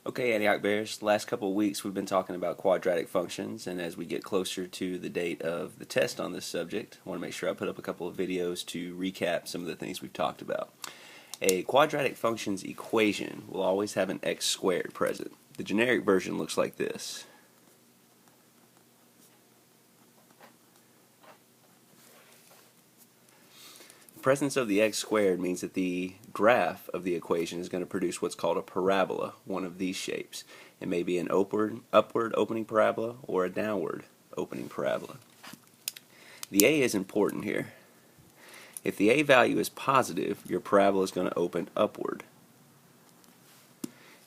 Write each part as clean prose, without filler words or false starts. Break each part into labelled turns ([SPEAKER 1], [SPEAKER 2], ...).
[SPEAKER 1] Okay, Antioch Bears, the last couple of weeks we've been talking about quadratic functions, and as we get closer to the date of the test on this subject, I want to make sure I put up a couple of videos to recap some of the things we've talked about. A quadratic function's equation will always have an x squared present. The generic version looks like this. The presence of the x squared means that the graph of the equation is going to produce what's called a parabola, one of these shapes. It may be an upward opening parabola or a downward opening parabola. The a is important here. If the a value is positive, your parabola is going to open upward.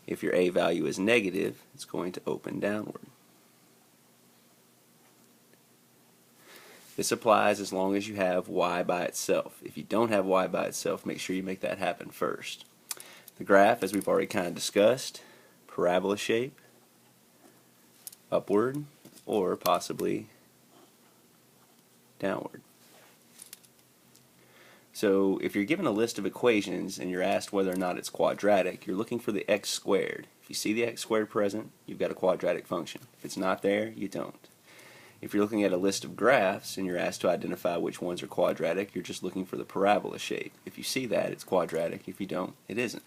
[SPEAKER 1] If your a value is negative, it's going to open downward. This applies as long as you have y by itself. If you don't have y by itself, make sure you make that happen first. The graph, as we've already kind of discussed, parabola shape, upward, or possibly downward. So if you're given a list of equations and you're asked whether or not it's quadratic, you're looking for the x squared. If you see the x squared present, you've got a quadratic function. If it's not there, you don't. If you're looking at a list of graphs and you're asked to identify which ones are quadratic, you're just looking for the parabola shape. If you see that, it's quadratic. If you don't, it isn't.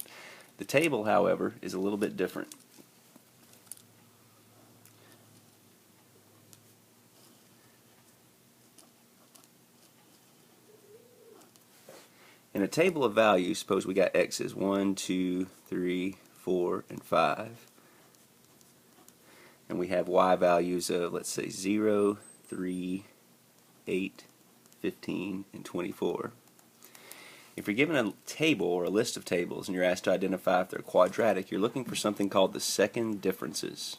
[SPEAKER 1] The table, however, is a little bit different. In a table of values, suppose we got x's 1, 2, 3, 4, and 5. And we have y values of, let's say, 0, 3, 8, 15, and 24. If you're given a table or a list of tables and you're asked to identify if they're quadratic, you're looking for something called the second differences.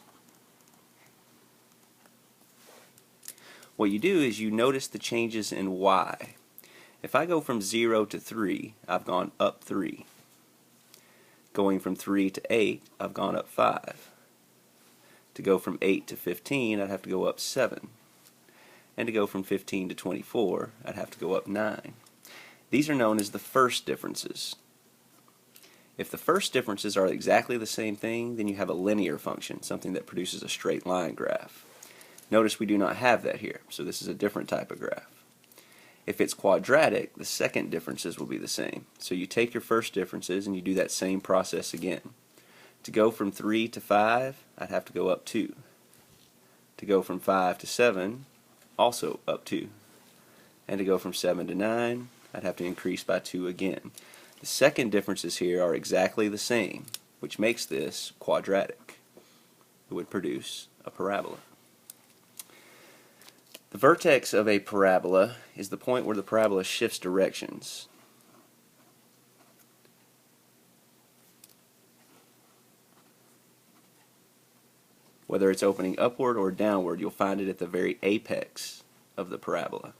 [SPEAKER 1] What you do is you notice the changes in y. If I go from 0 to 3, I've gone up 3. Going from 3 to 8, I've gone up 5. To go from 8 to 15, I'd have to go up 7. And to go from 15 to 24, I'd have to go up 9. These are known as the first differences. If the first differences are exactly the same thing, then you have a linear function, something that produces a straight line graph. Notice we do not have that here, so this is a different type of graph. If it's quadratic, the second differences will be the same. So you take your first differences and you do that same process again. To go from 3 to 5, I'd have to go up 2. To go from 5 to 7, also up 2. And to go from 7 to 9, I'd have to increase by 2 again. The second differences here are exactly the same, which makes this quadratic. It would produce a parabola. The vertex of a parabola is the point where the parabola shifts directions. Whether it's opening upward or downward, you'll find it at the very apex of the parabola.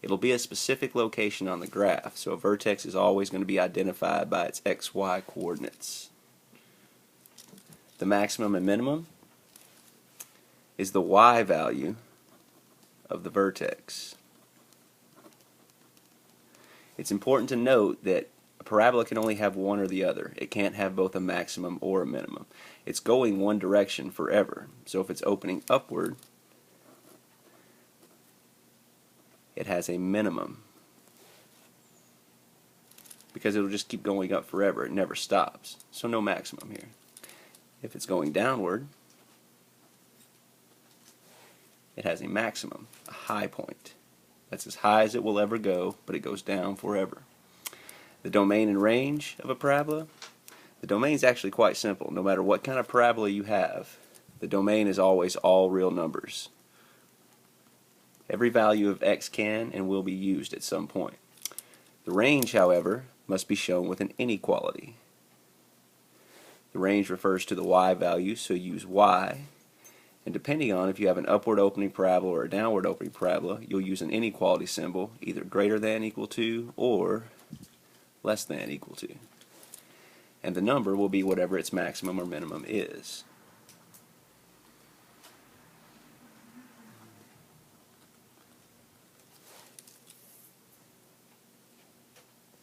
[SPEAKER 1] It'll be a specific location on the graph, so a vertex is always going to be identified by its xy coordinates. The maximum and minimum is the y value of the vertex. It's important to note that a parabola can only have one or the other. It can't have both a maximum or a minimum. It's going one direction forever. So if it's opening upward, it has a minimum, because it'll just keep going up forever. It never stops. So no maximum here. If it's going downward, it has a maximum, a high point. That's as high as it will ever go, but it goes down forever. The domain and range of a parabola? The domain is actually quite simple. No matter what kind of parabola you have, the domain is always all real numbers. Every value of x can and will be used at some point. The range, however, must be shown with an inequality. The range refers to the y value, so use y. And depending on if you have an upward opening parabola or a downward opening parabola, you'll use an inequality symbol, either greater than equal to or less than equal to. And the number will be whatever its maximum or minimum is.